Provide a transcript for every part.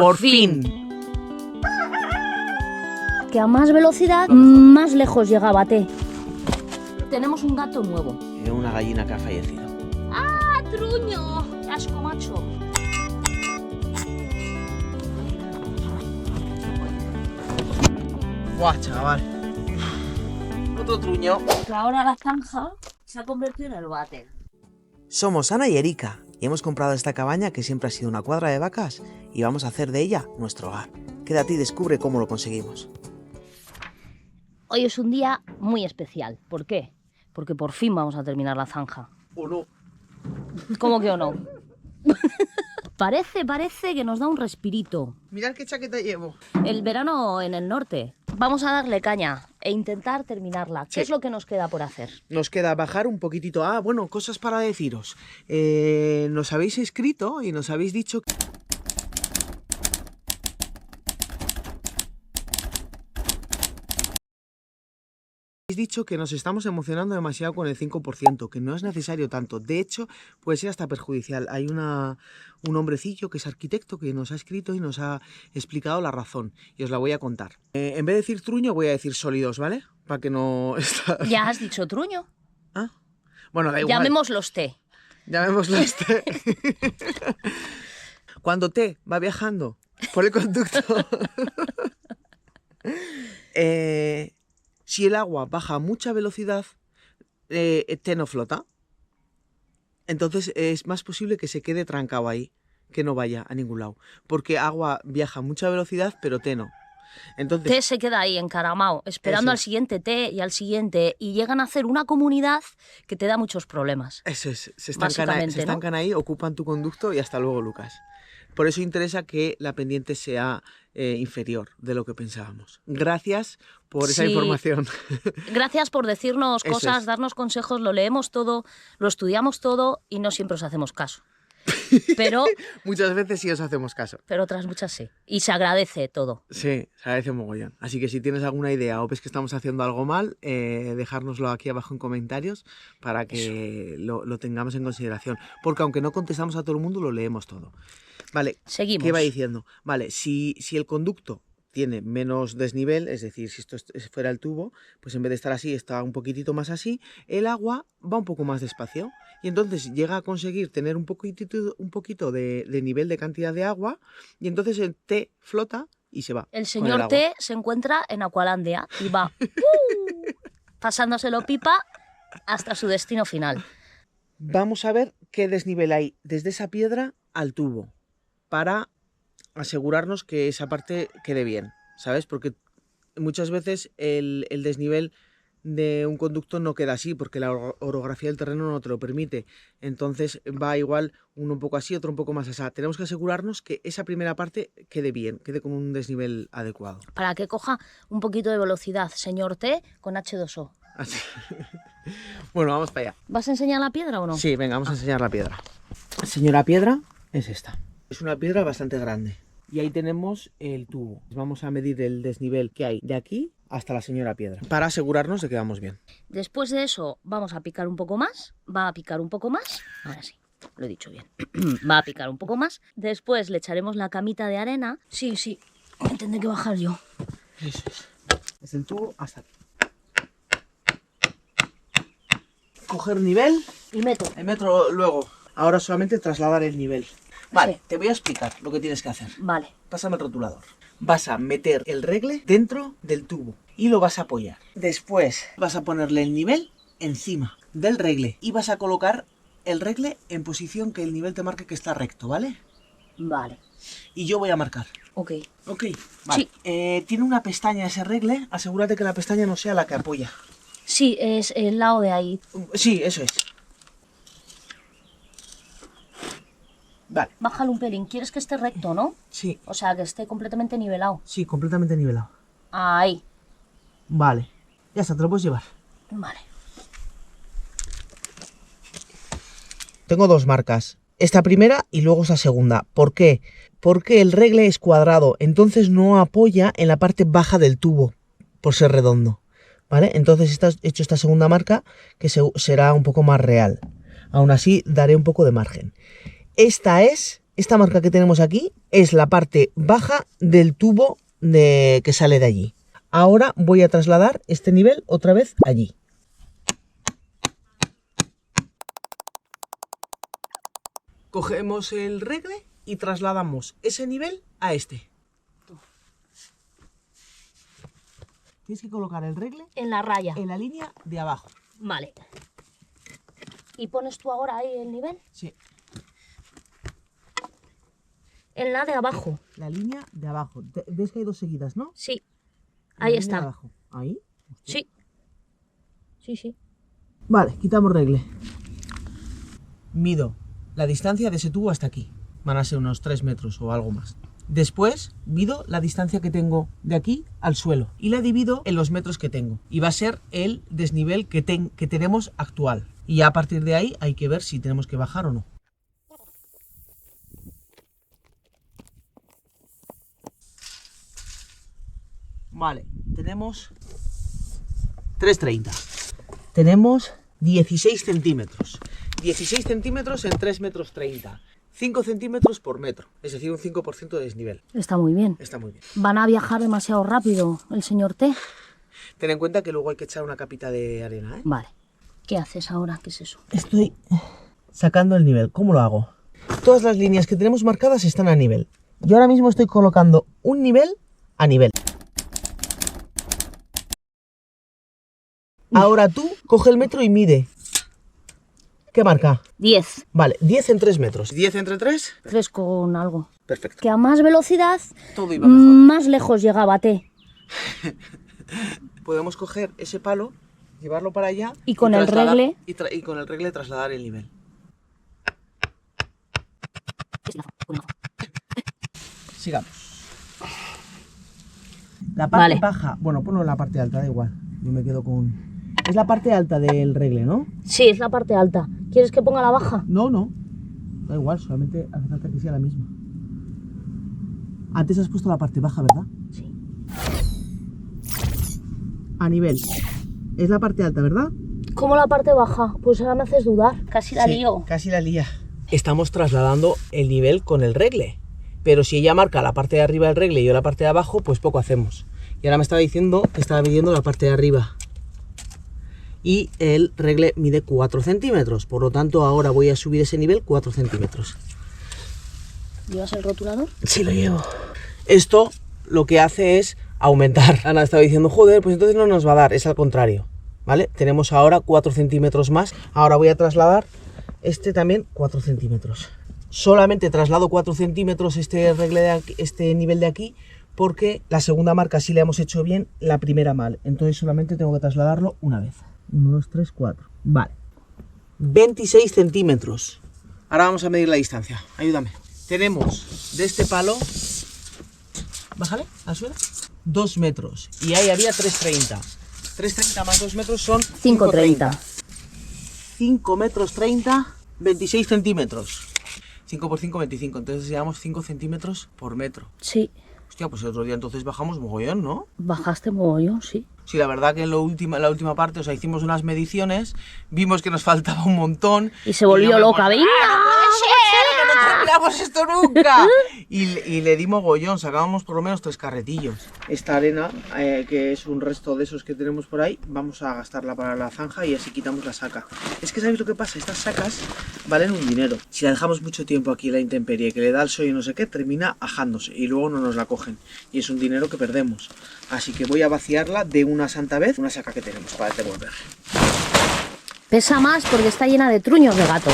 Por fin. Que a más velocidad, más lejos llegaba T. Tenemos un gato nuevo. Y una gallina que ha fallecido. ¡Ah, truño! ¡Qué asco, macho! Buah, chaval. Otro truño. Que ahora la zanja se ha convertido en el váter. Somos Ana y Erika y hemos comprado esta cabaña que siempre ha sido una cuadra de vacas y vamos a hacer de ella nuestro hogar. Quédate y descubre cómo lo conseguimos. Hoy es un día muy especial. ¿Por qué? Porque por fin vamos a terminar la zanja. ¿O no? ¿Cómo que o no? Parece que nos da un respirito. Mirad qué chaqueta llevo. El verano en el norte. Vamos a darle caña e intentar terminarla. ¿Qué es lo que nos queda por hacer? Nos queda bajar un poquitito. Ah, bueno, cosas para deciros. Nos habéis escrito y nos habéis dicho que nos estamos emocionando demasiado con el 5%, que no es necesario tanto. De hecho, puede ser hasta perjudicial. Hay un hombrecillo que es arquitecto que nos ha escrito y nos ha explicado la razón. Y os la voy a contar. En vez de decir truño, voy a decir sólidos, ¿vale? Para que no... Ya has dicho truño. ¿Ah? Bueno, da igual. Llamémoslos T. Llamémoslos T. Cuando T va viajando por el conducto... si el agua baja a mucha velocidad, T no flota. Entonces es más posible que se quede trancado ahí, que no vaya a ningún lado. Porque agua viaja a mucha velocidad, pero T no. Entonces, T se queda ahí encaramado, esperando al siguiente T y al siguiente, y llegan a hacer una comunidad que te da muchos problemas. Eso es, se estancan ahí, ocupan tu conducto y hasta luego, Lucas. Por eso interesa que la pendiente sea inferior de lo que pensábamos. Gracias por esa información. Gracias por decirnos cosas, darnos consejos, lo leemos todo, lo estudiamos todo y no siempre os hacemos caso. Pero muchas veces sí os hacemos caso. Pero otras muchas sí. Y se agradece todo. Sí, se agradece mogollón. Así que si tienes alguna idea o ves que estamos haciendo algo mal, dejárnoslo aquí abajo en comentarios para que lo tengamos en consideración. Porque aunque no contestamos a todo el mundo, lo leemos todo. Vale, seguimos. ¿Qué va diciendo? Vale, si el conducto tiene menos desnivel, es decir, si esto fuera el tubo, pues en vez de estar así, está un poquitito más así, el agua va un poco más despacio y entonces llega a conseguir tener un poquito de nivel de cantidad de agua y entonces el T flota y se va. El señor T se encuentra en Aqualandia y va pasándoselo pipa hasta su destino final. Vamos a ver qué desnivel hay desde esa piedra al tubo para asegurarnos que esa parte quede bien, ¿sabes? Porque muchas veces el desnivel de un conducto no queda así porque la orografía del terreno no te lo permite. Entonces va igual uno un poco así, otro un poco más así. Tenemos que asegurarnos que esa primera parte quede bien, quede con un desnivel adecuado. Para que coja un poquito de velocidad, señor T, con H2O. Así. Bueno, vamos para allá. ¿Vas a enseñar la piedra o no? Sí, venga, vamos a enseñar la piedra. Señora piedra, es esta. Es una piedra bastante grande. Y ahí tenemos el tubo. Vamos a medir el desnivel que hay de aquí hasta la señora piedra, para asegurarnos de que vamos bien. Después de eso vamos a picar un poco más, va a picar un poco más, ahora sí, lo he dicho bien, va a picar un poco más, después le echaremos la camita de arena, sí, tendré que bajar yo. Eso es. Desde el tubo hasta aquí. Coger nivel y meto. El metro luego. Ahora solamente trasladar el nivel. Vale, sí. Te voy a explicar lo que tienes que hacer. Vale. Pásame el rotulador. Vas a meter el regle dentro del tubo y lo vas a apoyar. Después vas a ponerle el nivel encima del regle y vas a colocar el regle en posición que el nivel te marque que está recto, ¿vale? Vale. Y yo voy a marcar. Ok. Vale. Sí. Tiene una pestaña ese regle, asegúrate que la pestaña no sea la que apoya. Sí, es el lado de ahí. Sí, eso es. Vale. Bájalo un pelín. ¿Quieres que esté recto, no? Sí. O sea, que esté completamente nivelado. Sí, completamente nivelado. Ahí. Vale. Ya está, te lo puedes llevar. Vale. Tengo dos marcas. Esta primera y luego esta segunda. ¿Por qué? Porque el regle es cuadrado, entonces no apoya en la parte baja del tubo, por ser redondo. ¿Vale? Entonces he hecho esta segunda marca que será un poco más real. Aún así, daré un poco de margen. Esta es esta marca que tenemos aquí es la parte baja del tubo que sale de allí. Ahora voy a trasladar este nivel otra vez allí. Cogemos el regle y trasladamos ese nivel a este. Tienes que colocar el regle En la raya. en la línea de abajo. Vale. ¿Y pones tú ahora ahí el nivel? Sí, En la de abajo. la línea de abajo. ¿Ves que hay dos seguidas, no? Sí. La Ahí línea de está. abajo. Ahí. Sí. Sí, sí. Vale, quitamos regle. Mido la distancia de ese tubo hasta aquí. Van a ser unos 3 metros o algo más. Después mido la distancia que tengo de aquí al suelo y la divido en los metros que tengo. Y va a ser el desnivel que tenemos actual. Y ya a partir de ahí hay que ver si tenemos que bajar o no. Vale, tenemos 3,30. Tenemos 16 centímetros. 16 centímetros en 3,30 metros. 5 centímetros por metro, es decir, un 5% de desnivel. Está muy bien. Está muy bien. Van a viajar demasiado rápido el señor T. Ten en cuenta que luego hay que echar una capita de arena, ¿eh? Vale. ¿Qué haces ahora? ¿Qué es eso? Estoy sacando el nivel. ¿Cómo lo hago? Todas las líneas que tenemos marcadas están a nivel. Yo ahora mismo estoy colocando un nivel a nivel. Ahora tú coge el metro y mide. ¿Qué marca? 10. Vale, 10 en 3 metros. ¿10 entre 3? 3 con algo. Perfecto. Que a más velocidad, Todo iba mejor. más lejos llegaba T. Podemos coger ese palo, llevarlo para allá Y con el regle. y con el regle trasladar el nivel. Sigamos. La parte Vale. baja, bueno, ponlo en la parte alta, da igual. Yo me quedo con... Es la parte alta del regle, ¿no? Sí, es la parte alta. ¿Quieres que ponga la baja? No, no. Da igual, solamente hace falta que sea la misma. Antes has puesto la parte baja, ¿verdad? Sí. A nivel. Es la parte alta, ¿verdad? ¿Cómo la parte baja? Pues ahora me haces dudar. Casi la Sí, lío. casi la lía. Estamos trasladando el nivel con el regle. Pero si ella marca la parte de arriba del regle y yo la parte de abajo, pues poco hacemos. Y ahora me estaba diciendo que estaba midiendo la parte de arriba. Y el regle mide 4 centímetros. Por lo tanto, ahora voy a subir ese nivel 4 centímetros. ¿Llevas el rotulador? Sí, lo llevo. Esto lo que hace es aumentar. Ana estaba diciendo, joder, pues entonces no nos va a dar. Es al contrario, ¿vale? Tenemos ahora 4 centímetros más. Ahora voy a trasladar este también 4 centímetros. Solamente traslado 4 centímetros este regle de aquí, este nivel de aquí, porque la segunda marca sí la hemos hecho bien, la primera mal. Entonces solamente tengo que trasladarlo una vez. 1, 2, 3, 4. Vale. 26 centímetros. Ahora vamos a medir la distancia. Ayúdame. Tenemos de este palo, bájale al suelo, 2 metros. Y ahí había 3,30. 3,30 más 2 metros son 5,30. 5 metros 30, 26 centímetros. 5 por 5, 25. Entonces llevamos 5 centímetros por metro. Sí. Hostia, pues el otro día entonces bajamos mogollón, ¿no? Bajaste mogollón, sí. Sí, la verdad que en la última parte, o sea, hicimos unas mediciones, vimos que nos faltaba un montón. Y se volvió yo me loca, puse, venga. ¡Ah, no puede ser, que no terminamos esto nunca! y le dimos mogollón, sacábamos por lo menos 3 carretillos. Esta arena, que es un resto de esos que tenemos por ahí, vamos a gastarla para la zanja y así quitamos la saca. Es que ¿sabéis lo que pasa? Estas sacas valen un dinero. Si la dejamos mucho tiempo aquí en la intemperie, que le da el sol y no sé qué, termina ajándose y luego no nos la cogen. Y es un dinero que perdemos. Así que voy a vaciarla de una santa vez, una saca que tenemos para devolver. Pesa más porque está llena de truños de gato.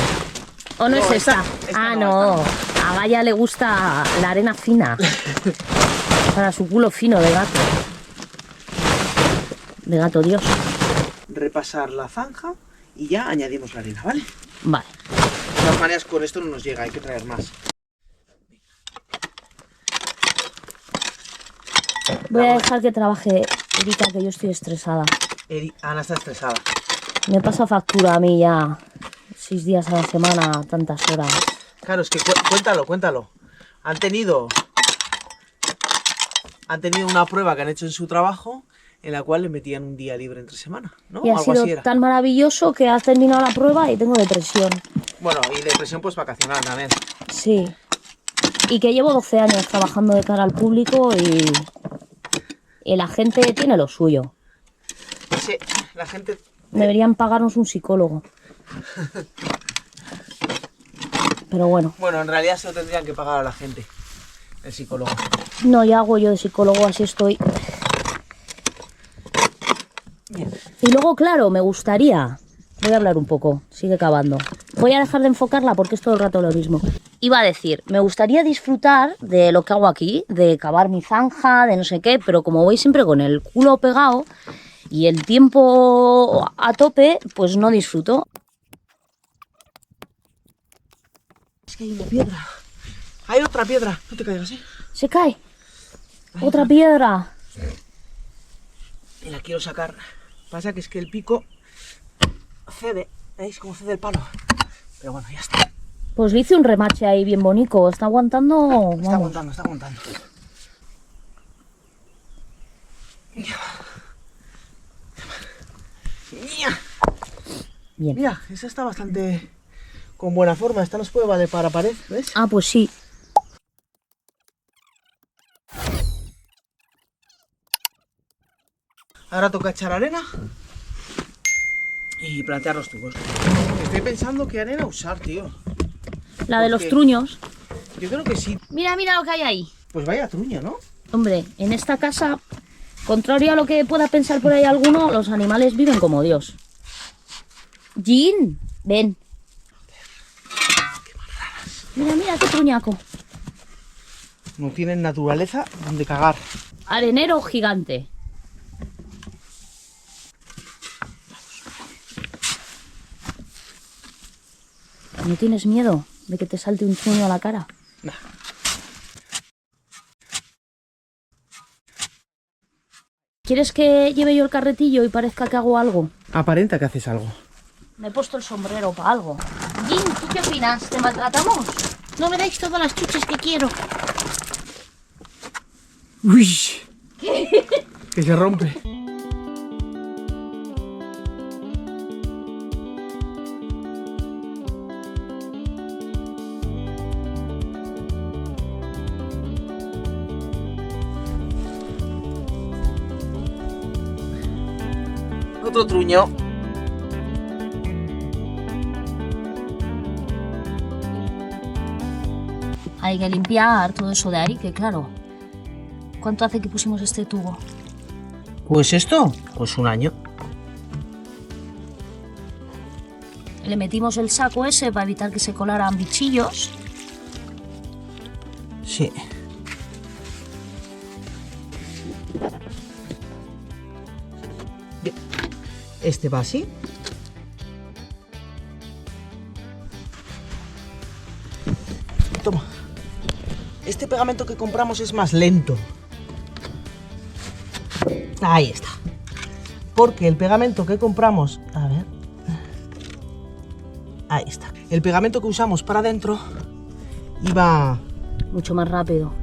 ¿O no, No, es esta? esta Ah, no, no. A Gaia le gusta la arena fina. Para su culo fino de gato. De gato Dios. Repasar la zanja y ya añadimos la arena, ¿vale? Vale. De todas maneras, con esto no nos llega, hay que traer más. Voy a dejar que trabaje Erika, que yo estoy estresada. Ana está estresada. Me pasa factura a mí ya 6 días a la semana, tantas horas. Claro, es que cuéntalo. Han tenido una prueba que han hecho en su trabajo en la cual le metían un día libre entre semana, ¿no? Y ha Algo sido así era. tan maravilloso que ha terminado la prueba y tengo depresión. Bueno, y depresión pues vacacional también. Sí. Y que llevo 12 años trabajando de cara al público y la gente tiene lo suyo. Sí, la gente... Deberían pagarnos un psicólogo. Pero bueno. Bueno, en realidad se lo tendrían que pagar a la gente, el psicólogo. No, ya hago yo de psicólogo, así estoy. Bien. Y luego, claro, me gustaría... Voy a hablar un poco, sigue cavando. Voy a dejar de enfocarla porque es todo el rato lo mismo. Iba a decir, me gustaría disfrutar de lo que hago aquí, de cavar mi zanja, de no sé qué, pero como voy siempre con el culo pegado y el tiempo a tope, pues no disfruto. Es que hay una piedra. Hay otra piedra. No te caigas, ¿eh? Se cae. Otra piedra. Y la quiero sacar. Pasa que es que el pico cede. ¿Veis cómo cede el palo? Pero bueno, ya está. Pues le hice un remache ahí bien bonito. Está aguantando. Vamos. Está aguantando, está aguantando. Bien. Mira, esa está bastante con buena forma. Esta nos puede valer para pared, ¿ves? Ah, pues sí. Ahora toca echar arena y plantear los tubos. Estoy pensando qué arena usar, tío. La de los Porque truños. yo creo que sí. Mira, mira lo que hay ahí. Pues vaya truño, ¿no? Hombre, en esta casa, contrario a lo que pueda pensar por ahí alguno, los animales viven como Dios. Jean, ven. Mira, mira qué truñaco. No tienen naturaleza donde cagar. Arenero gigante. ¿No tienes miedo de que te salte un truño a la cara? Nah. ¿Quieres que lleve yo el carretillo y parezca que hago algo? Aparenta que haces algo. Me he puesto el sombrero para algo. Jean, ¿tú qué opinas? ¿Te maltratamos? No me dais todas las chuches que quiero. Uy. Que se rompe. Otro truño. Hay que limpiar todo eso de ahí, que claro. ¿Cuánto hace que pusimos este tubo? Pues esto, pues un año. Le metimos el saco ese para evitar que se colaran bichillos. Sí. Bien. Este va así. Toma. Este pegamento que compramos es más lento. Ahí está. Porque el pegamento que compramos... A ver... Ahí está. El pegamento que usamos para adentro iba... Mucho más rápido.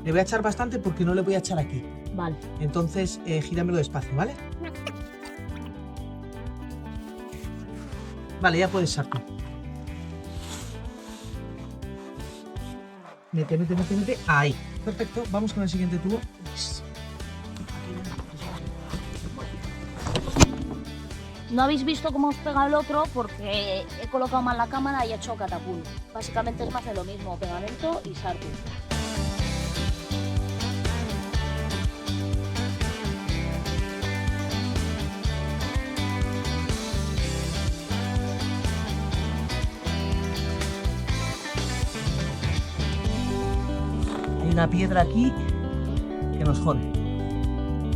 Le voy a echar bastante porque no le voy a echar aquí. Vale. Entonces, gíramelo despacio, ¿vale? Vale, ya puedes echar tú. Mete, mete, mete, mete. Ahí. Perfecto. Vamos con el siguiente tubo. No habéis visto cómo os pega el otro porque he colocado mal la cámara y he hecho catapult. Básicamente es más de lo mismo, pegamento y sartu. Hay una piedra aquí que nos jode.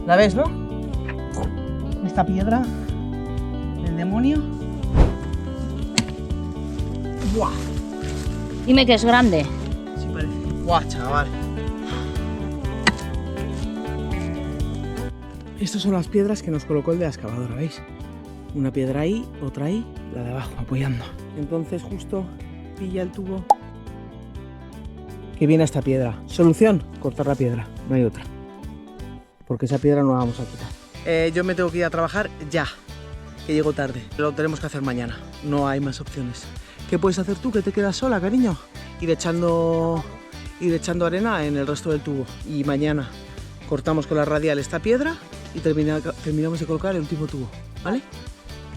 ¿La ves, no? Esta piedra del demonio. ¡Buah! Dime que es grande. Sí parece. ¡Buah, chaval! Estas son las piedras que nos colocó el de la excavadora, ¿veis? Una piedra ahí, otra ahí, la de abajo, apoyando. Entonces justo pilla el tubo que viene a esta piedra. Solución, cortar la piedra, no hay otra. Porque esa piedra no la vamos a quitar. Yo me tengo que ir a trabajar ya, que llego tarde. Lo tenemos que hacer mañana, no hay más opciones. ¿qué puedes hacer tú que te quedas sola, cariño? Ir echando arena en el resto del tubo. Y mañana cortamos con la radial esta piedra y terminamos de colocar el último tubo, ¿vale?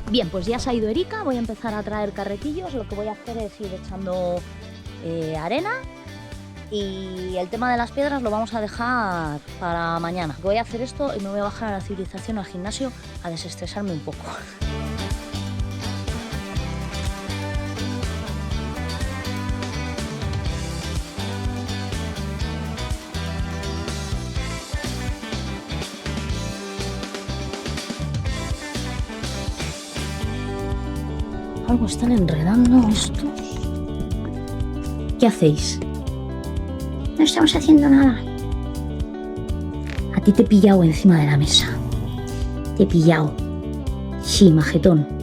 Bien, pues ya se ha ido Erika, voy a empezar a traer carretillos. Lo que voy a hacer es ir echando arena. Y el tema de las piedras lo vamos a dejar para mañana. Voy a hacer esto y me voy a bajar a la civilización, al gimnasio, a desestresarme un poco. Algo están enredando estos. ¿Qué hacéis? No estamos haciendo nada. A ti te he pillado encima de la mesa. Te he pillado. Sí, majetón.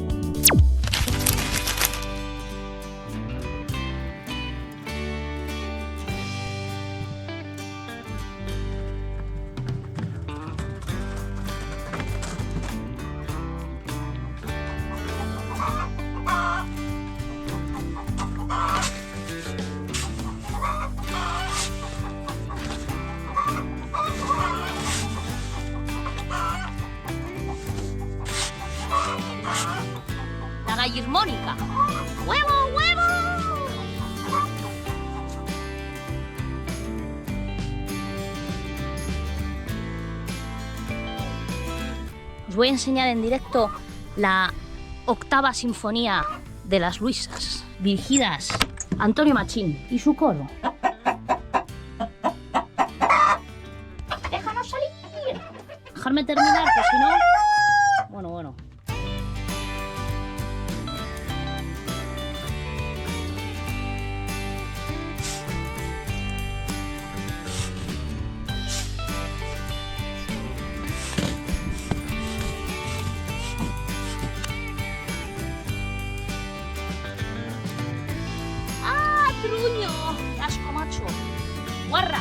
La gallismónica. ¡Huevo, huevo! Os voy a enseñar en directo la octava sinfonía de las Luisas, dirigidas a Antonio Machín y su coro. ¡Déjanos salir! Dejarme terminar, que si no... Bueno. ¡Ah, truño! ¡Qué asco, macho! ¡Guarra!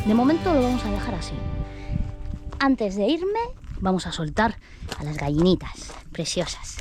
De momento lo vamos a dejar así. Antes de irme, vamos a soltar a las gallinitas preciosas.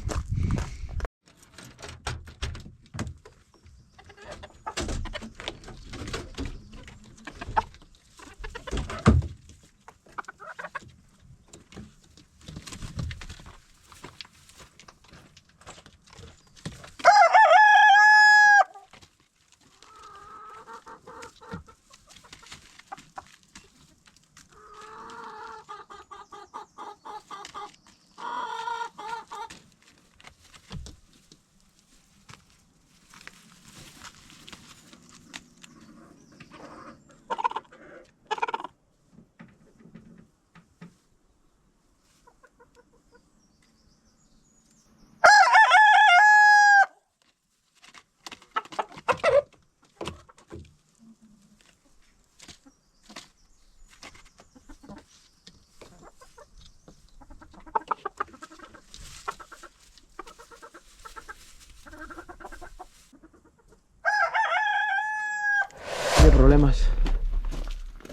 Problemas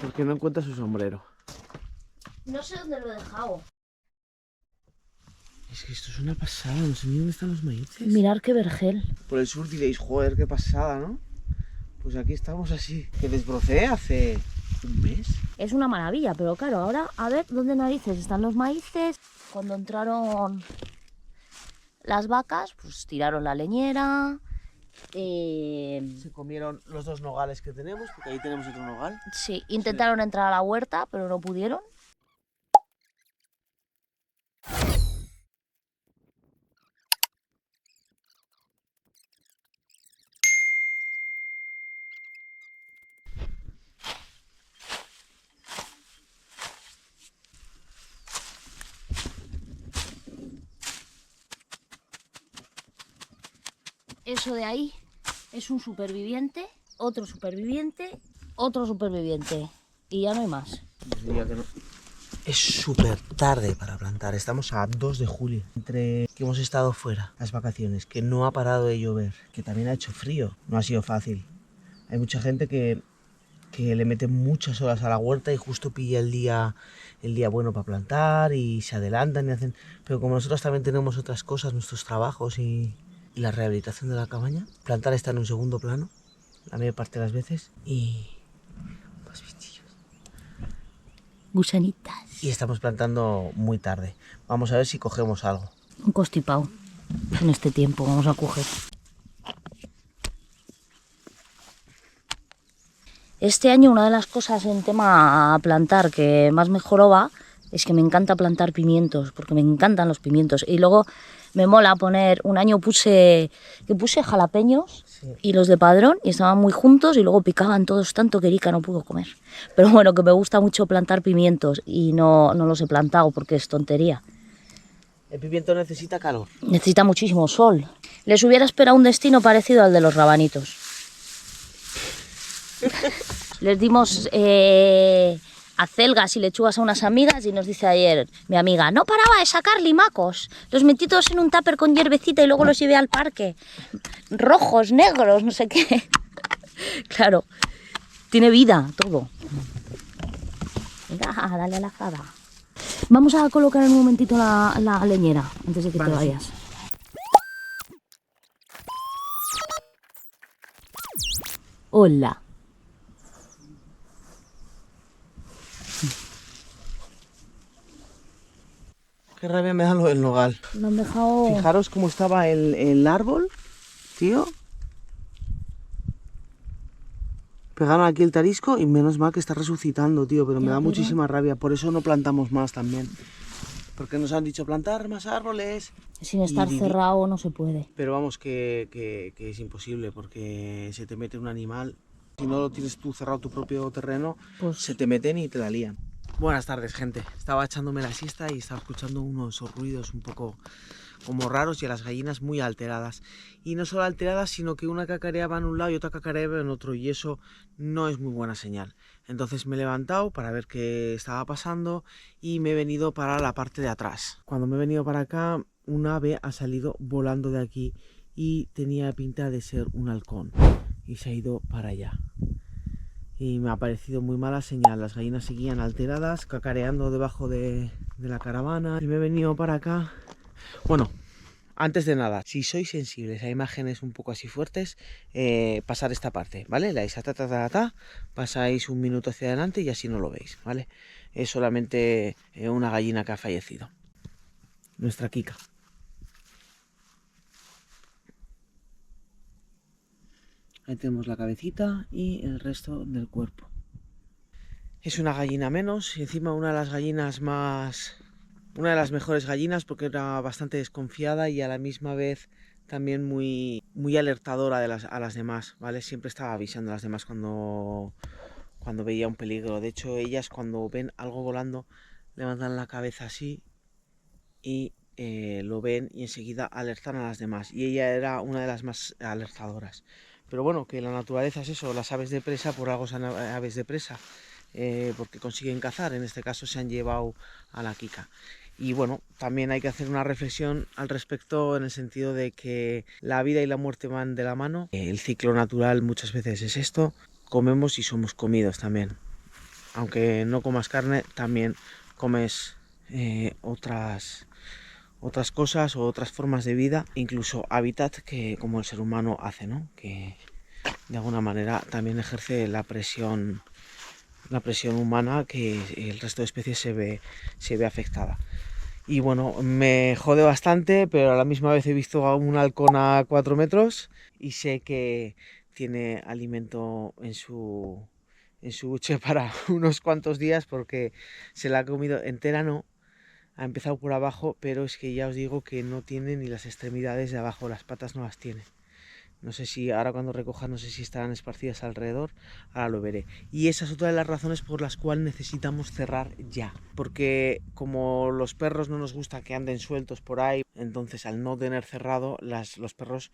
porque no encuentra su sombrero. No sé dónde lo he dejado. Es que esto es una pasada, no sé ni dónde están los maíces. Mirar qué vergel. Por el sur diréis, joder, qué pasada, ¿no? Pues aquí estamos así. Que desbrocé hace un mes. Es una maravilla, pero claro, ahora a ver dónde narices están los maíces. Cuando entraron las vacas, pues tiraron la leñera. Se comieron los dos nogales que tenemos, porque ahí tenemos otro nogal. Sí, intentaron entrar a la huerta, pero no pudieron. Eso de ahí es un superviviente, otro superviviente, otro superviviente. Y ya no hay más. Diría que no. Es súper tarde para plantar, estamos a 2 de julio, entre que hemos estado fuera, las vacaciones, que no ha parado de llover, que también ha hecho frío, no ha sido fácil. Hay mucha gente que le mete muchas horas a la huerta y justo pilla el día bueno para plantar y se adelantan y hacen... Pero como nosotros también tenemos otras cosas, nuestros trabajos y la rehabilitación de la cabaña, plantar está en un segundo plano, la mayor parte de las veces, y... pues bichillos. Gusanitas. Y estamos plantando muy tarde. Vamos a ver si cogemos algo. Un constipado. En este tiempo vamos a coger. Este año una de las cosas en tema a plantar que más mejoró va es que me encanta plantar pimientos, porque me encantan los pimientos. Y luego me mola poner, un año puse jalapeños, sí, y los de Padrón, y estaban muy juntos y luego picaban todos tanto que Erika no pudo comer. Pero bueno, que me gusta mucho plantar pimientos y no los he plantado porque es tontería. El pimiento necesita calor. Necesita muchísimo sol. Les hubiera esperado un destino parecido al de los rabanitos. Les dimos acelgas y lechugas a unas amigas y nos dice ayer mi amiga, no paraba de sacar limacos. Los metí todos en un tupper con hierbecita y luego los llevé al parque. Rojos, negros, no sé qué. Claro, tiene vida todo. Venga, dale a la jada. Vamos a colocar en un momentito la leñera antes de que te vayas. Sí. Hola. Qué rabia me da lo del nogal. Lo han dejado... Fijaros cómo estaba el árbol, tío. Pegaron aquí el tarisco y menos mal que está resucitando, tío. Pero me da muchísima rabia. Por eso no plantamos más también. Porque nos han dicho plantar más árboles. Sin estar cerrado no se puede. Pero vamos, que es imposible porque se te mete un animal. Si no lo tienes tú cerrado tu propio terreno, pues se te meten y te la lían. Buenas tardes, gente. Estaba echándome la siesta y estaba escuchando unos ruidos un poco como raros y a las gallinas muy alteradas. Y no solo alteradas, sino que una cacareaba en un lado y otra cacareaba en otro, y eso no es muy buena señal. Entonces me he levantado para ver qué estaba pasando y me he venido para la parte de atrás. Cuando me he venido para acá, un ave ha salido volando de aquí y tenía pinta de ser un halcón y se ha ido para allá. Y me ha parecido muy mala señal. Las gallinas seguían alteradas, cacareando debajo de la caravana. Y me he venido para acá. Bueno, antes de nada, si sois sensibles a imágenes un poco así fuertes, pasar esta parte, ¿vale? Le dais a pasáis un minuto hacia adelante y así no lo veis, ¿vale? Es solamente una gallina que ha fallecido. Nuestra Kika. Ahí tenemos la cabecita y el resto del cuerpo. Es una gallina menos y encima una de las gallinas más... Una de las mejores gallinas porque era bastante desconfiada y a la misma vez también muy alertadora a las demás, ¿vale? Siempre estaba avisando a las demás cuando veía un peligro. De hecho, ellas cuando ven algo volando levantan la cabeza así y lo ven y enseguida alertan a las demás. Y ella era una de las más alertadoras. Pero bueno, que la naturaleza es eso, las aves de presa por algo son aves de presa, porque consiguen cazar. En este caso se han llevado a la Kika. Y bueno, también hay que hacer una reflexión al respecto en el sentido de que la vida y la muerte van de la mano. El ciclo natural muchas veces es esto, comemos y somos comidos también. Aunque no comas carne, también comes otras cosas o otras formas de vida, incluso hábitat que como el ser humano hace, ¿no? Que de alguna manera también ejerce la presión humana que el resto de especies se ve afectada. Y bueno, me jode bastante, pero a la misma vez he visto a un halcón a 4 metros y sé que tiene alimento en su buche para unos cuantos días porque se la ha comido entera, no. Ha empezado por abajo, pero es que ya os digo que no tiene ni las extremidades de abajo, las patas no las tiene. No sé si ahora cuando recoja, no sé si estarán esparcidas alrededor, ahora lo veré. Y esa es otra de las razones por las cuales necesitamos cerrar ya. Porque como los perros no nos gusta que anden sueltos por ahí, entonces al no tener cerrado, los perros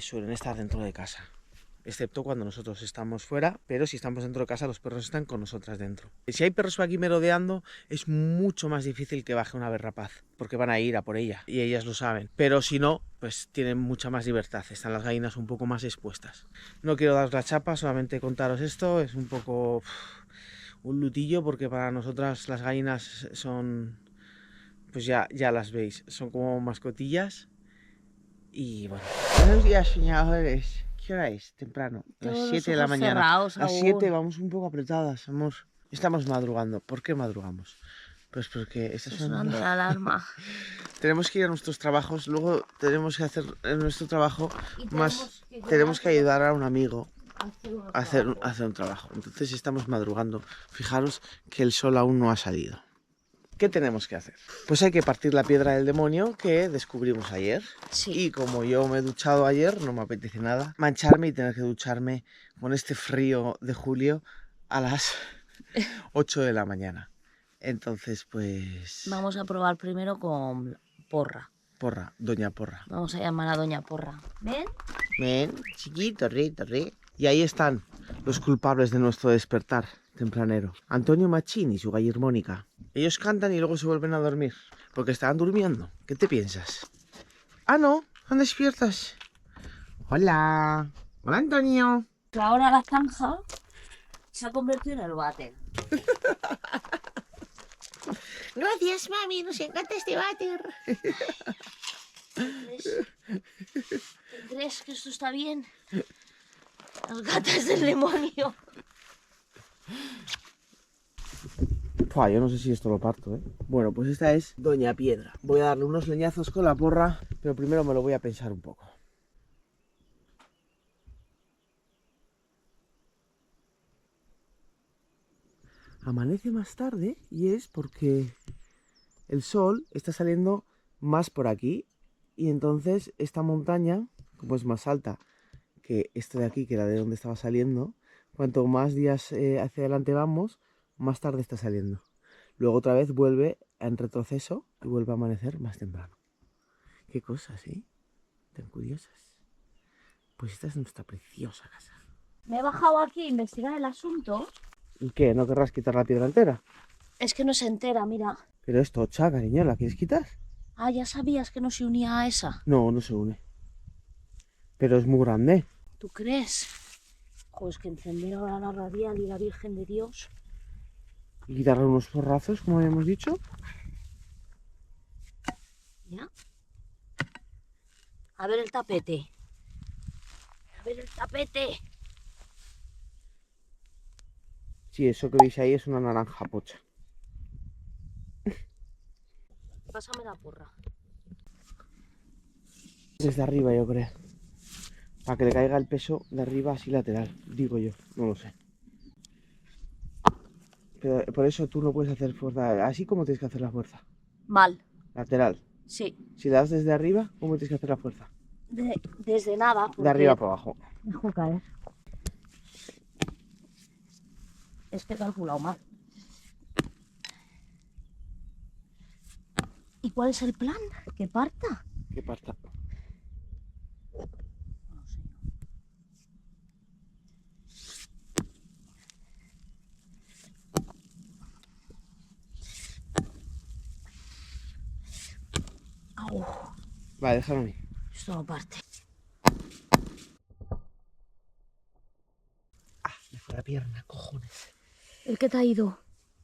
suelen estar dentro de casa. excepto cuando nosotros estamos fuera, pero si estamos dentro de casa los perros están con nosotras dentro. Si hay perros por aquí merodeando, es mucho más difícil que baje una ave rapaz, porque van a ir a por ella y ellas lo saben. Pero si no, pues tienen mucha más libertad, están las gallinas un poco más expuestas. No quiero daros la chapa, solamente contaros esto, es un poco un lutillo porque para nosotras las gallinas son, pues ya las veis, son como mascotillas. Y bueno, buenos días, soñadores. ¿Qué hora es? Temprano, a las Todos 7 los de la ojos mañana. cerrados A las aún. 7 vamos un poco apretadas, amor. Estamos madrugando. ¿Por qué madrugamos? Pues porque Está sonando la alarma. tenemos que ir a nuestros trabajos, luego tenemos que hacer en nuestro trabajo Y más. Tenemos que ayudar a un amigo a hacer un trabajo. Entonces estamos madrugando. Fijaros que el sol aún no ha salido. ¿Qué tenemos que hacer? Pues hay que partir la piedra del demonio que descubrimos ayer. Sí. Y como yo me he duchado ayer, no me apetece nada mancharme y tener que ducharme con este frío de julio a las 8 de la mañana. Entonces, pues... Vamos a probar primero con Porra. Porra, doña Porra. Vamos a llamar a doña Porra. ¿Ven? Ven, chiquito, re. Y ahí están los culpables de nuestro despertar tempranero. Antonio Machín y su gallarmónica. Ellos cantan y luego se vuelven a dormir, porque estaban durmiendo. ¿Qué te piensas? Ah, no, ¿están despiertas? Hola. Hola, Antonio. Ahora la zanja se ha convertido en el váter. Gracias, mami, nos encanta este váter. ¿Crees que esto está bien? Las gatas del demonio. Pua, yo no sé si esto lo parto, ¿eh? Bueno, pues esta es Doña Piedra. Voy a darle unos leñazos con la porra, pero primero me lo voy a pensar un poco. Amanece más tarde y es porque el sol está saliendo más por aquí y entonces esta montaña, como es más alta que esta de aquí, que era de donde estaba saliendo, cuanto más días hacia adelante vamos, más tarde está saliendo. Luego otra vez vuelve en retroceso y vuelve a amanecer más temprano. Qué cosas, ¿eh? Tan curiosas. Pues esta es nuestra preciosa casa. Me he bajado aquí a investigar el asunto. ¿Y qué? ¿No querrás quitar la piedra entera? Es que no se entera, mira. Pero es tocha, cariño, ¿la quieres quitar? Ah, ya sabías que no se unía a esa. No, no se une. Pero es muy grande. ¿Tú crees? Pues que encender ahora la radial y la Virgen de Dios. Y quitarle unos porrazos, como habíamos dicho. ¿Ya? A ver el tapete. A ver el tapete. Sí, eso que veis ahí es una naranja pocha. Pásame la porra. Desde arriba, yo creo. Para que le caiga el peso de arriba así lateral, digo yo, no lo sé. Pero por eso tú no puedes hacer fuerza, así como tienes que hacer la fuerza. Mal. Lateral. Sí. Si le das desde arriba, ¿cómo tienes que hacer la fuerza? Desde nada. Porque... De arriba para abajo. Dejo caer. Es que he calculado mal. ¿Y cuál es el plan? ¿Que parta? Que parta. No sé. Au, Vale, déjalo a mí. esto no parte. Ah, me fue la pierna, cojones. ¿El que te ha ido?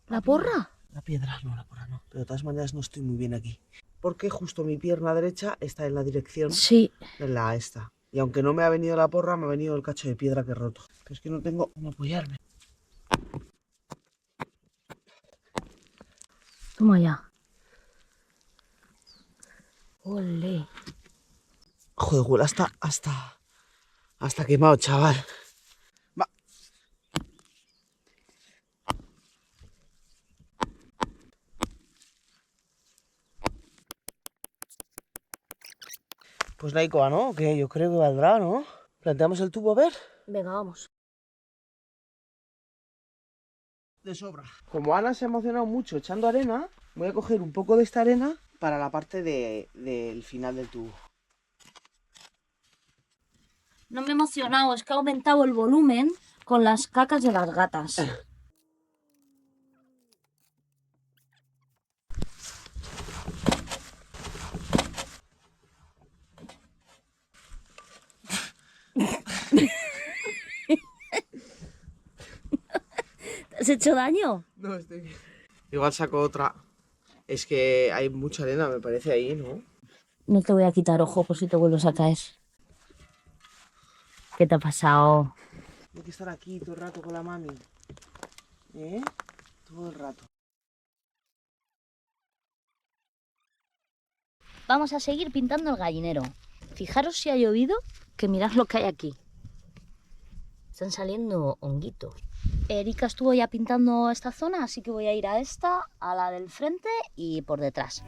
¿La porra? La piedra, no, la porra no. Pero de todas maneras no estoy muy bien aquí. Porque justo mi pierna derecha está en la dirección Sí. de la esta. Y aunque no me ha venido la porra, me ha venido el cacho de piedra que he roto. Pero es que no tengo cómo apoyarme. Toma ya. Ole. Joder, huele hasta quemado, chaval. Va. Pues la ICOA, ¿no? Que yo creo que valdrá, ¿no? Planteamos el tubo a ver. Venga, vamos. De sobra. Como Ana se ha emocionado mucho echando arena, voy a coger un poco de esta arena para la parte del final del tubo. No me he emocionado, es que ha aumentado el volumen con las cacas de las gatas. ¿Te has hecho daño? No, estoy bien. Igual saco otra. Es que hay mucha arena, me parece ahí, ¿no? No te voy a quitar ojo por si te vuelves a caer. ¿Qué te ha pasado? Hay que estar aquí todo el rato con la mami. ¿Eh? Todo el rato. Vamos a seguir pintando el gallinero. Fijaros si ha llovido, que mirad lo que hay aquí. Están saliendo honguitos. Erika estuvo ya pintando esta zona, así que voy a ir a esta, a la del frente y por detrás.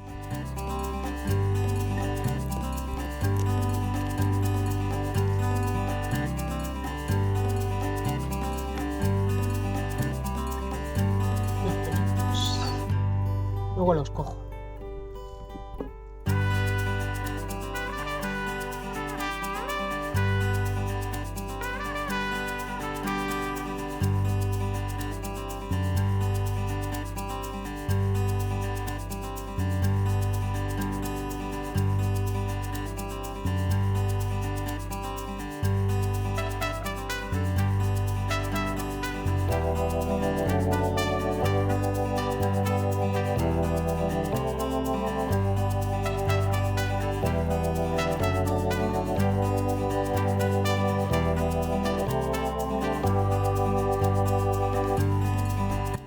Luego los cojo.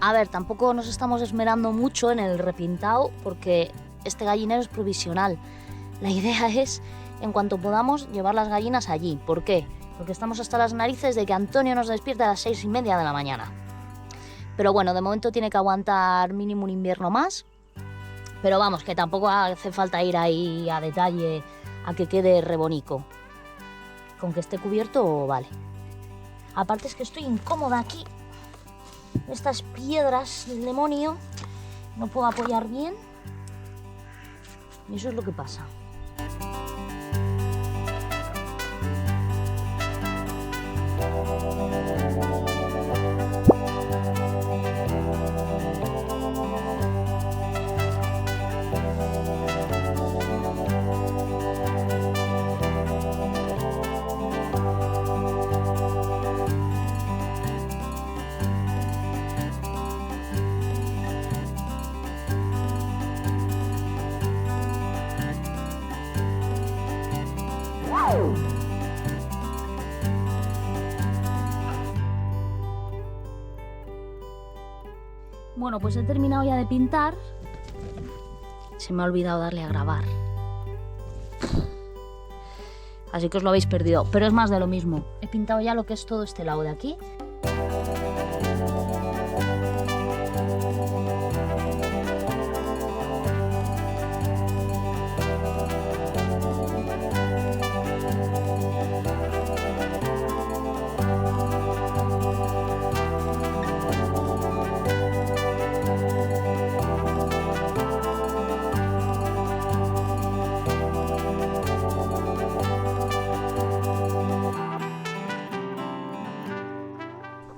A ver, tampoco nos estamos esmerando mucho en el repintado porque este gallinero es provisional. La idea es, en cuanto podamos, llevar las gallinas allí. ¿Por qué? Porque estamos hasta las narices de que Antonio nos despierte a las 6:30 de la mañana. Pero bueno, de momento tiene que aguantar mínimo un invierno más. Pero vamos, que tampoco hace falta ir ahí a detalle a que quede rebonico. Con que esté cubierto, vale. Aparte es que estoy incómoda aquí. Estas piedras del demonio, no puedo apoyar bien. Y eso es lo que pasa. Bueno, pues he terminado ya de pintar. Se me ha olvidado darle a grabar. Así que os lo habéis perdido, pero es más de lo mismo. He pintado ya lo que es todo este lado de aquí.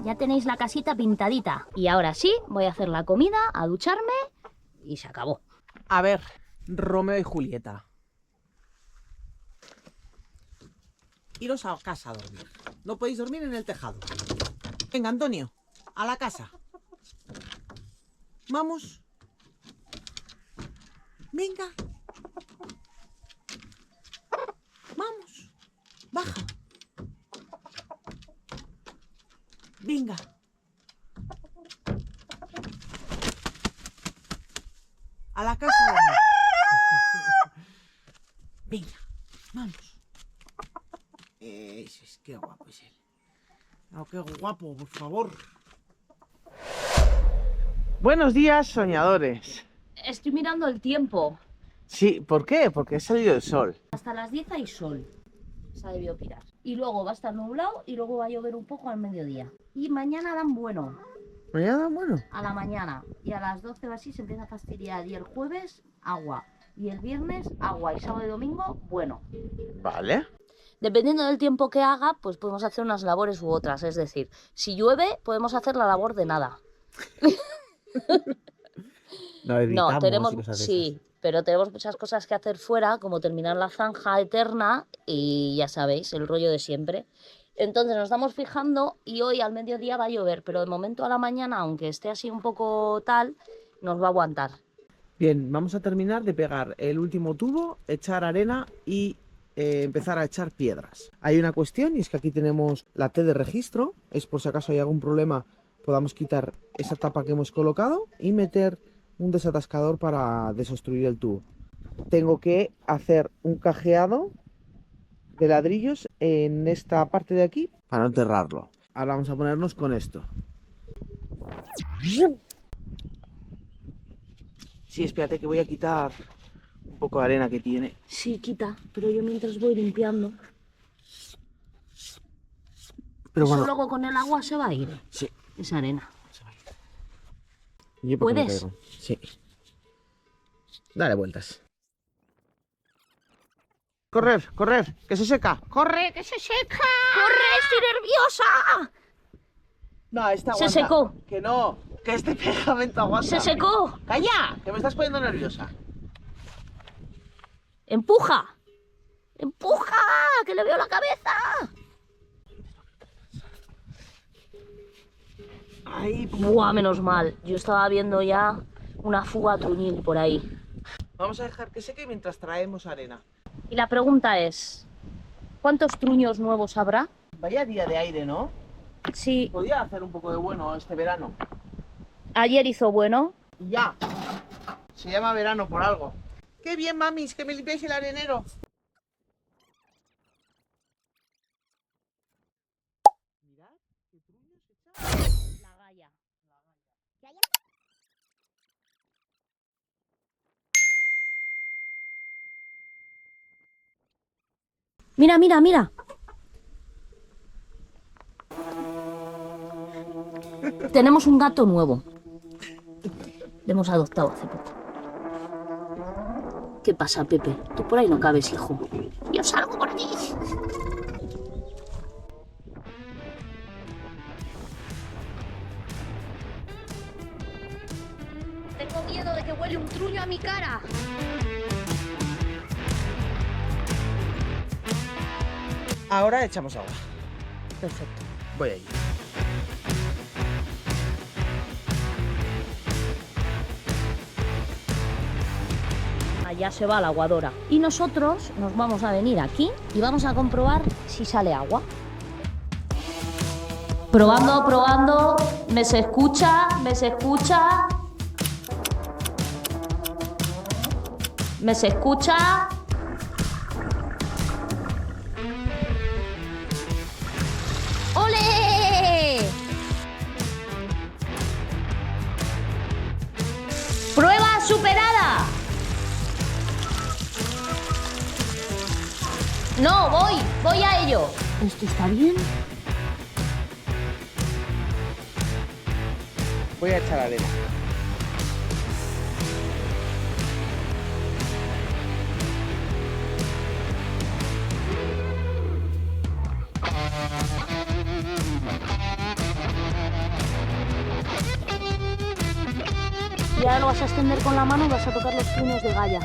Ya tenéis la casita pintadita. Y ahora sí, voy a hacer la comida, a ducharme y se acabó. A ver, Romeo y Julieta. Iros a casa a dormir. No podéis dormir en el tejado. Venga, Antonio, a la casa. Vamos. Venga. Vamos. Baja. Venga. A la casa. Venga, vamos. Es que guapo es él. Oh, qué guapo, por favor. Buenos días, soñadores. Estoy mirando el tiempo. Sí, ¿por qué? Porque ha salido el sol. Hasta las 10 hay sol. Se ha debido pirar. Y luego va a estar nublado y luego va a llover un poco al mediodía. Y mañana dan bueno. Mañana, bueno. A la mañana. Y a las 12 o así se empieza a fastidiar. Y el jueves, agua. Y el viernes, agua. Y sábado y domingo, bueno. Vale. Dependiendo del tiempo que haga, pues podemos hacer unas labores u otras. Es decir, si llueve, podemos hacer la labor de nada. No, No, editamos y cosas de sí, esas. pero tenemos muchas cosas que hacer fuera, como terminar la zanja eterna y ya sabéis, el rollo de siempre. Entonces nos estamos fijando y hoy al mediodía va a llover, pero de momento a la mañana, aunque esté así un poco tal, nos va a aguantar. Bien, vamos a terminar de pegar el último tubo, echar arena y empezar a echar piedras. Hay una cuestión y es que aquí tenemos la T de registro, es por si acaso hay algún problema podamos quitar esa tapa que hemos colocado y meter un desatascador para desobstruir el tubo. Tengo que hacer un cajeado de ladrillos en esta parte de aquí para no enterrarlo. Ahora vamos a ponernos con esto. Sí, espérate que voy a quitar un poco de arena que tiene. Sí, quita, pero yo mientras voy limpiando. Pero Eso bueno, luego con el agua se va a ir, sí. esa arena. ¿Yo por qué me ¿Puedes? caigo? Sí. Dale vueltas. Correr, correr, que se seca. ¡Corre, que se seca! ¡Corre, estoy nerviosa! No, esta Se aguanta. secó. Que no, que este pegamento aguanta. ¡Se secó! ¡Calla! Que me estás poniendo nerviosa. ¡Empuja! ¡Empuja! ¡Que le veo la cabeza! Ahí. Buah, menos mal. Yo estaba viendo ya una fuga truñil por ahí. Vamos a dejar que seque mientras traemos arena. Y la pregunta es, ¿cuántos truños nuevos habrá? Vaya día de aire, ¿no? Sí, Podía hacer un poco de bueno este verano. ayer hizo bueno. Y ya. Se llama verano por algo. ¡Qué bien, mamis! ¡Que me limpiáis el arenero! Mirad, qué truños echamos. La galla. Mira, mira, mira. Tenemos un gato nuevo. Le hemos adoptado hace poco. ¿Qué pasa, Pepe? Tú por ahí no cabes, hijo. Yo salgo por aquí. Tengo miedo de que huele un truño a mi cara. Ahora echamos agua. Perfecto. Voy allí. Allá se va la aguadora. Y nosotros nos vamos a venir aquí y vamos a comprobar si sale agua. Probando, probando. ¿Me se escucha? ¿Me se escucha? ¿Me se escucha? ¡Ole! ¡Prueba superada! No, voy a ello. ¿Esto está bien? Voy a echar arena. Y ahora lo vas a extender con la mano y vas a tocar los puños de galla.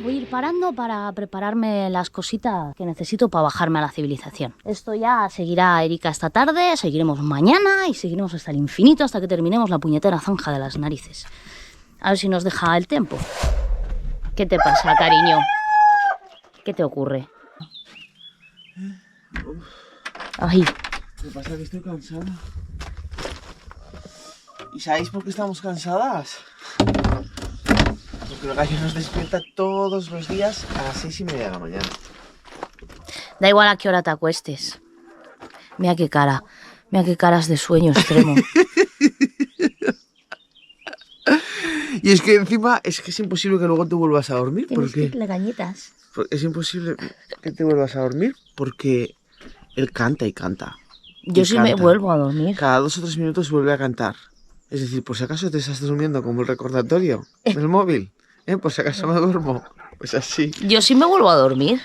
voy a ir parando para prepararme las cositas que necesito para bajarme a la civilización. Esto ya seguirá Erika esta tarde, seguiremos mañana y seguiremos hasta el infinito hasta que terminemos la puñetera zanja de las narices. A ver si nos deja el tiempo. ¿Qué te pasa, cariño? ¿Qué te ocurre? Ay. Me pasa que estoy cansada. ¿Y sabéis por qué estamos cansadas? Porque el gallo nos despierta todos los días a las 6:30 de la mañana. Da igual a qué hora te acuestes. Mira qué caras de sueño extremo. Y es que encima es imposible que luego te vuelvas a dormir. Tienes Porque legañitas. es imposible que te vuelvas a dormir porque él canta y canta. Yo sí me vuelvo a dormir. Cada 2 o 3 minutos vuelve a cantar. Es decir, por si acaso te estás durmiendo como el recordatorio del móvil. Por si acaso me duermo. Pues así. Yo sí me vuelvo a dormir.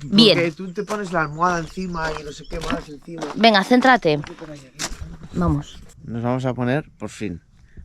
Bien. Porque tú te pones la almohada encima y no sé qué más encima. Venga, céntrate. Vamos. Nos vamos a poner, por fin,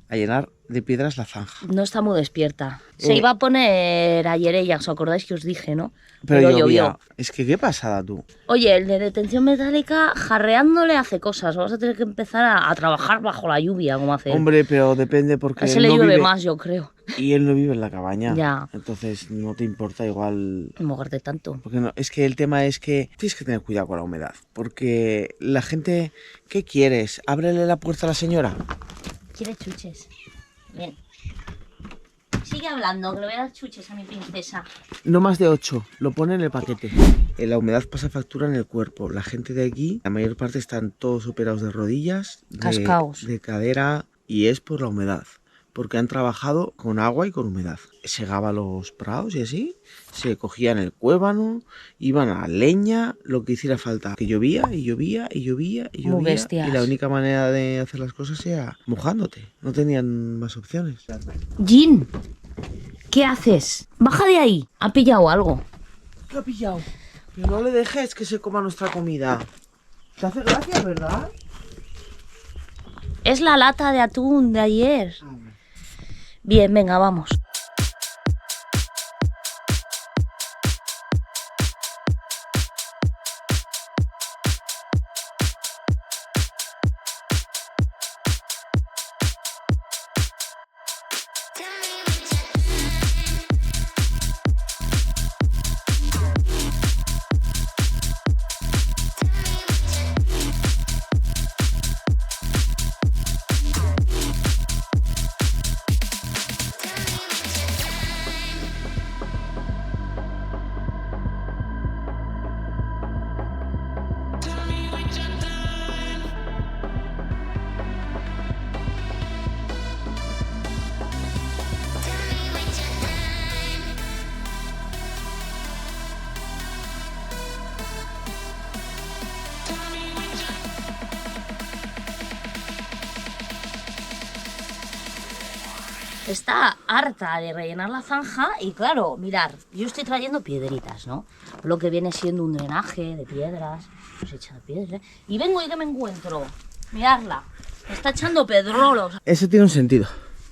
a llenar de piedras la zanja. No está muy despierta. Se iba a poner ayer ella, ¿os acordáis que os dije, no? Pero llovió. Es que qué pasada tú. Oye, el de detención metálica jarreándole hace cosas. Vamos a tener que empezar a trabajar bajo la lluvia, como hace él. Hombre, pero depende porque A ese él le no llueve vive, más, yo creo. y él no vive en la cabaña. Ya. Entonces no te importa igual. Mojarte tanto. Porque no, es que el tema es que tienes que tener cuidado con la humedad. Porque la gente, ¿qué quieres? Ábrele la puerta a la señora. Quiere chuches. Bien. Sigue hablando, que le voy a dar chuches a mi princesa. No más de 8, lo pone en el paquete. La humedad pasa factura en el cuerpo. La gente de aquí, la mayor parte están todos operados de rodillas, Cascaos. de cadera, y es por la humedad. Porque han trabajado con agua y con humedad. Segaba los prados y así, se cogían el cuébano, iban a leña, lo que hiciera falta. Que llovía y llovía y llovía y Muy llovía. bestias. Y la única manera de hacer las cosas era mojándote. No tenían más opciones. Jin, ¿qué haces? Baja de ahí. Ha pillado algo. ¿Qué ha pillado? Pero no le dejes que se coma nuestra comida. Te hace gracia, ¿verdad? Es la lata de atún de ayer. Bien, venga, vamos. Está harta de rellenar la zanja y claro, mirar, yo estoy trayendo piedritas, ¿no? Lo que viene siendo un drenaje de piedras, pues echa piedras, y vengo y que me encuentro, mirarla, me está echando pedrolos. Eso tiene un sentido.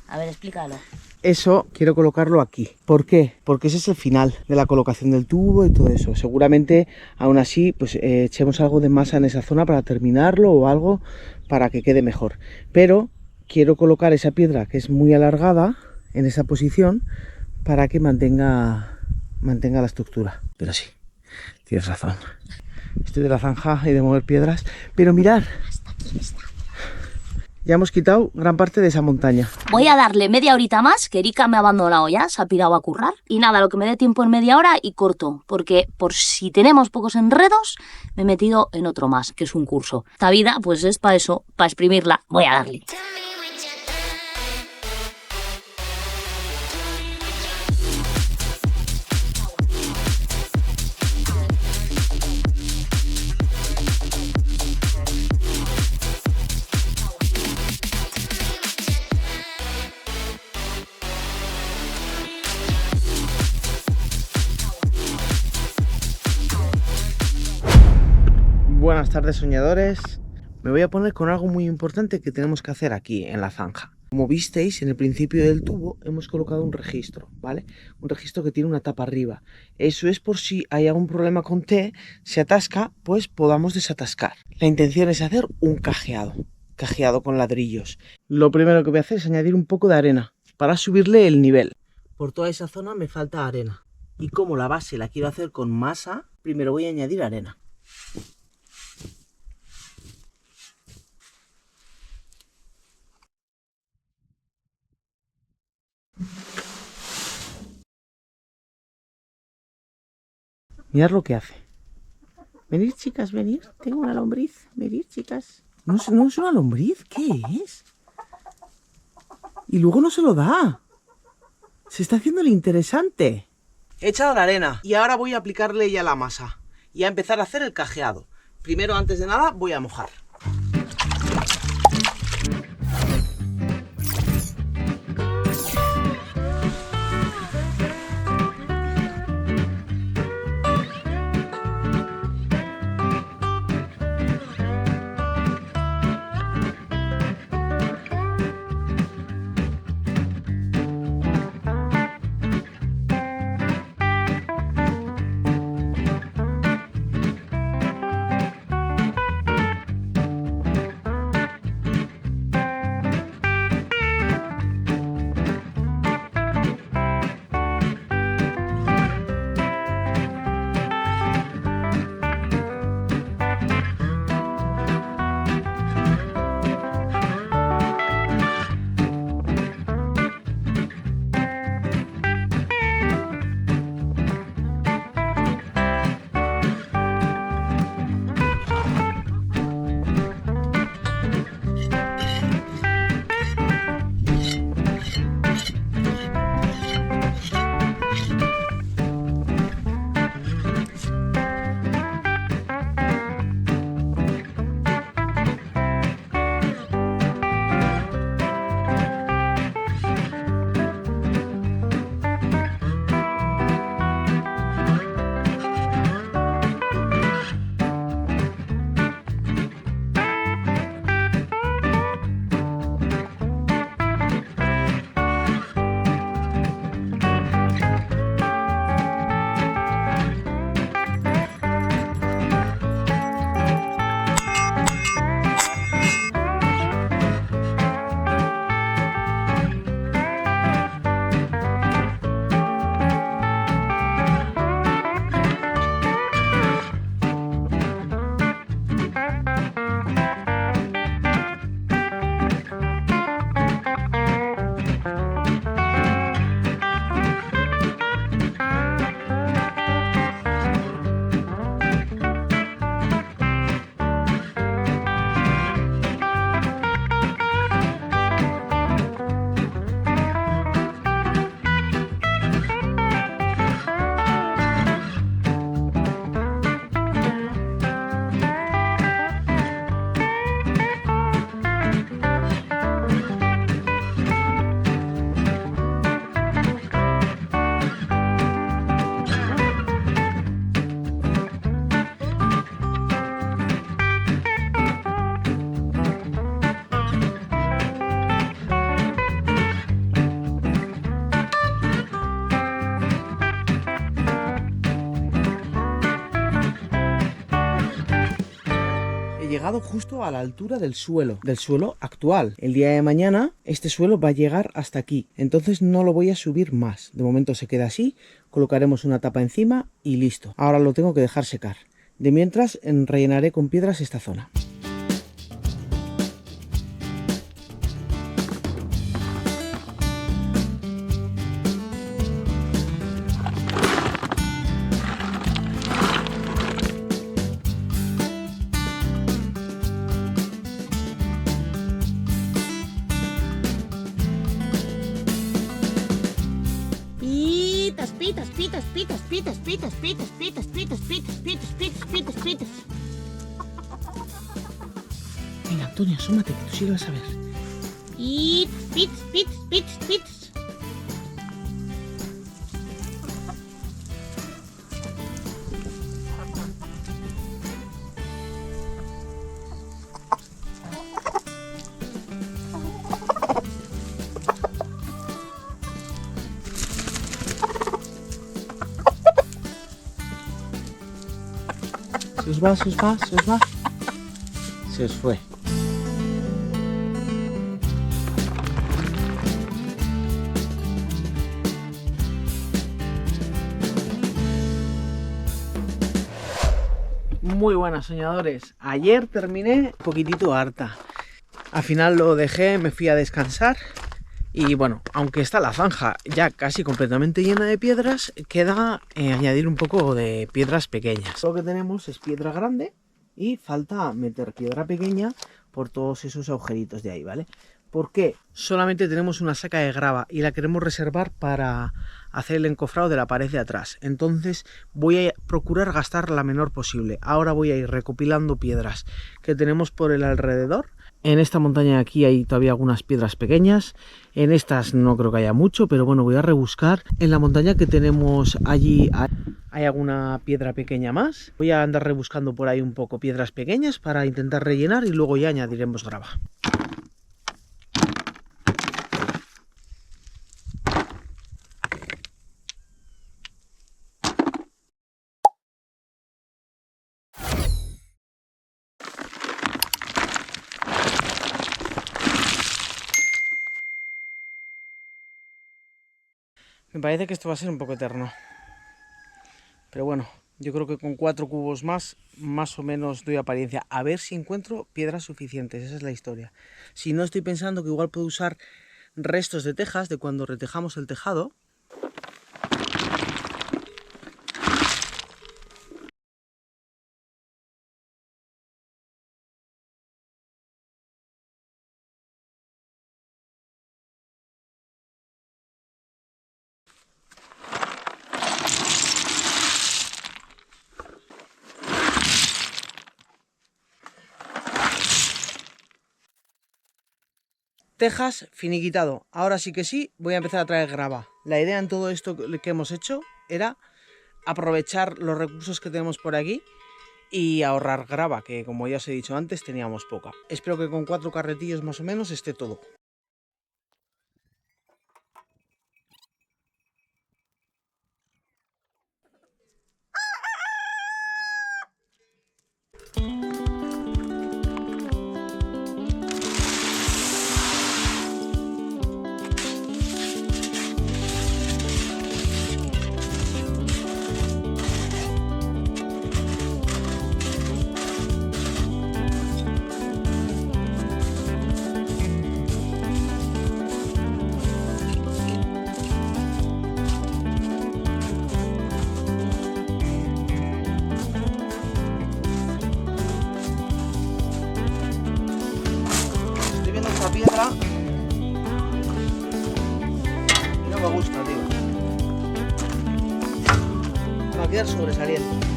A ver, explícalo. Eso quiero colocarlo aquí. ¿Por qué? Porque ese es el final de la colocación del tubo y todo eso. Seguramente, aún así, pues echemos algo de masa en esa zona para terminarlo o algo para que quede mejor. Pero quiero colocar esa piedra que es muy alargada en esa posición para que mantenga la estructura. Pero sí, tienes razón. Estoy de la zanja y de mover piedras. Pero mirad, ya hemos quitado gran parte de esa montaña. Voy a darle media horita más, que Erika me ha abandonado ya, se ha pirado a currar. Y nada, lo que me dé tiempo en media hora y corto, porque por si tenemos pocos enredos, me he metido en otro más, que es un curso. Esta vida, pues es para eso, para exprimirla. Voy a darle. Buenas tardes, soñadores. Me voy a poner con algo muy importante que tenemos que hacer aquí en la zanja. Como visteis, en el principio del tubo hemos colocado un registro, ¿vale? Un registro que tiene una tapa arriba. Eso es por si hay algún problema con té, se atasca, pues podamos desatascar. La intención es hacer un cajeado con ladrillos. Lo primero que voy a hacer es añadir un poco de arena para subirle el nivel. Por toda esa zona me falta arena. Y como la base la quiero hacer con masa, primero voy a añadir arena. Mirad lo que hace. Venid, chicas, venid. Tengo una lombriz. Venid, chicas. No es una lombriz. ¿Qué es? Y luego no se lo da. Se está haciendo el interesante. He echado la arena y ahora voy a aplicarle ya la masa y a empezar a hacer el cajeado. Primero, antes de nada, voy a mojar. Llegado justo a la altura del suelo actual. El día de mañana este suelo va a llegar hasta aquí, entonces no lo voy a subir más. De momento se queda así, colocaremos una tapa encima y listo. Ahora lo tengo que dejar secar. De mientras rellenaré con piedras esta zona. Pitas. Venga, Antonio, asómate, que tú sí lo vas a ver. Pitas. Se os va, se os va, se os va. Se os fue. Muy buenas soñadores. Ayer terminé un poquitito harta. Al final lo dejé, me fui a descansar. Y bueno, aunque está la zanja ya casi completamente llena de piedras, queda añadir un poco de piedras pequeñas. Lo que tenemos es piedra grande y falta meter piedra pequeña por todos esos agujeritos de ahí, ¿vale? Porque solamente tenemos una saca de grava y la queremos reservar para hacer el encofrado de la pared de atrás. Entonces voy a procurar gastar la menor posible. Ahora voy a ir recopilando piedras que tenemos por el alrededor. En esta montaña de aquí hay todavía algunas piedras pequeñas. En estas no creo que haya mucho, pero bueno, voy a rebuscar. En la montaña que tenemos allí hay alguna piedra pequeña más. Voy a andar rebuscando por ahí un poco piedras pequeñas para intentar rellenar y luego ya añadiremos grava. Me parece que esto va a ser un poco eterno. Pero bueno, yo creo que con 4 cubos más o menos doy apariencia. A ver si encuentro piedras suficientes, esa es la historia. Si no, estoy pensando que igual puedo usar restos de tejas de cuando retejamos el tejado. Tejas finiquitado. Ahora sí que sí, voy a empezar a traer grava. La idea en todo esto que hemos hecho era aprovechar los recursos que tenemos por aquí y ahorrar grava, que como ya os he dicho antes teníamos poca. Espero que con 4 carretillos más o menos esté todo. Piedra y no me gusta, tío. Una piedra sobresaliente.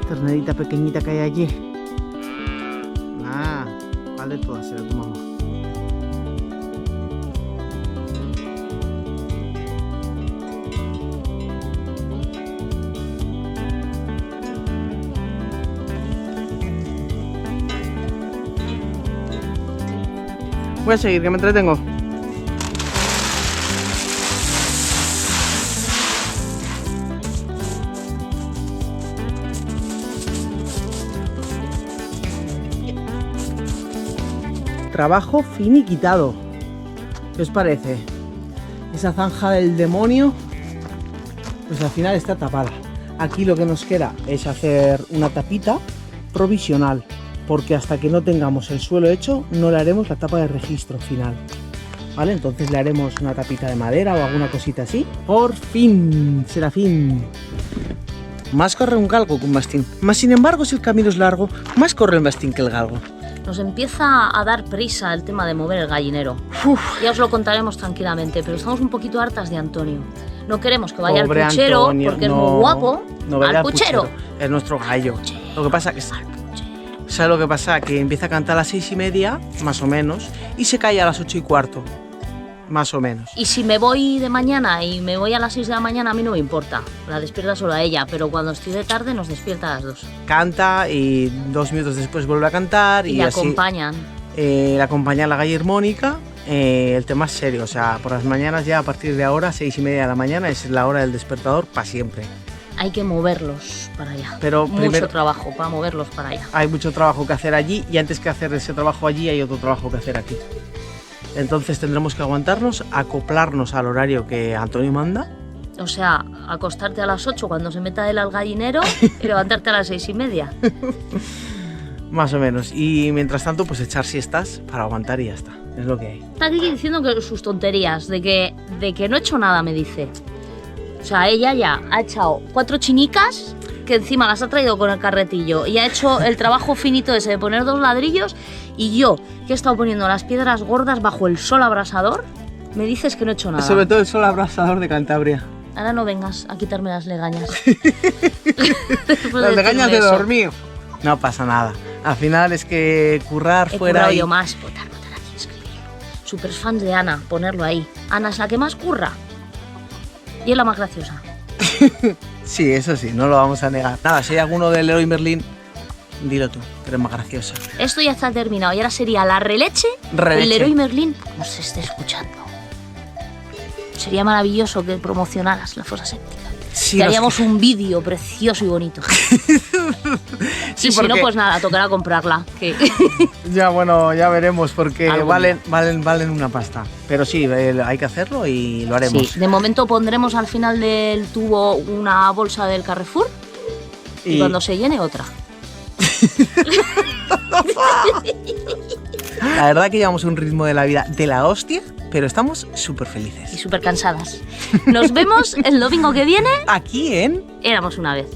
Ternerita pequeñita que hay allí. Ah, ¿cuál de todas será tu mamá? Voy a seguir, que me entretengo. Trabajo finiquitado. ¿Qué os parece? Esa zanja del demonio, pues al final está tapada. Aquí lo que nos queda es hacer una tapita provisional, porque hasta que no tengamos el suelo hecho no le haremos la tapa de registro final, ¿vale? Entonces le haremos una tapita de madera o alguna cosita así. Por fin, Serafín. más corre un galgo que un mastín. Mas sin embargo, si el camino es largo, más corre el mastín que el galgo. Nos empieza a dar prisa el tema de mover el gallinero. Ya os lo contaremos tranquilamente, pero estamos un poquito hartas de Antonio. No queremos que vaya Pobre al puchero, Antonio, porque no, es muy guapo. No vaya al puchero. Es nuestro gallo. Lo que pasa que ¿sabes lo que pasa? Que empieza a cantar a las 6:30, más o menos, y se cae a las 8:15, más o menos. Y si me voy de mañana y me voy a las 6 de la mañana, a mí no me importa. La despierta solo a ella, pero cuando estoy de tarde nos despierta a las 2. Canta y 2 minutos después vuelve a cantar. Y Y le así, acompañan. le acompaña la galla armónica. El tema es serio, o sea, por las mañanas ya a partir de ahora, 6:30 de la mañana, es la hora del despertador para siempre. Hay que moverlos para allá. Pero Mucho primero trabajo para moverlos para allá. hay mucho trabajo que hacer allí y antes que hacer ese trabajo allí hay otro trabajo que hacer aquí. Entonces tendremos que aguantarnos, acoplarnos al horario que Antonio manda. O sea, acostarte a las 8 cuando se meta él al gallinero y levantarte a las 6:30. Más o menos. Y mientras tanto, pues echar siestas para aguantar y ya está. Es lo que hay. Está aquí diciendo que sus tonterías, de que no he hecho nada, me dice. O sea, ella ya ha echado 4 chinicas, que encima las ha traído con el carretillo, y ha hecho el trabajo finito ese de poner 2 ladrillos, y yo, que he estado poniendo las piedras gordas bajo el sol abrasador, me dices que no he hecho nada. Sobre todo el sol abrasador de Cantabria. Ahora no vengas a quitarme las legañas. Las legañas de dormir. No pasa nada. Al final es que currar He fuera currado y... yo más, votar aquí, escribirlo. Super fans de Ana, ponerlo ahí. Ana es la que más curra. Y es la más graciosa. Sí, eso sí, no lo vamos a negar. Nada, si hay alguno del Leroy Merlin, dilo tú, que eres más graciosa. Esto ya está terminado y ahora sería la releche. Releche. El Leroy Merlin nos esté escuchando. Sería maravilloso que promocionaras la fosa séptica. Sí, Que haríamos un vídeo precioso y bonito. Sí, y si no, porque- pues nada, tocará comprarla. Que... Ya, bueno, ya veremos, porque Algún valen una pasta. Pero sí, hay que hacerlo y lo haremos. Sí, de momento pondremos al final del tubo una bolsa del Carrefour y cuando se llene otra. La verdad que llevamos un ritmo de la vida de la hostia, pero estamos súper Y felices. súper cansadas. Nos vemos el domingo que viene. Aquí en... Éramos una vez.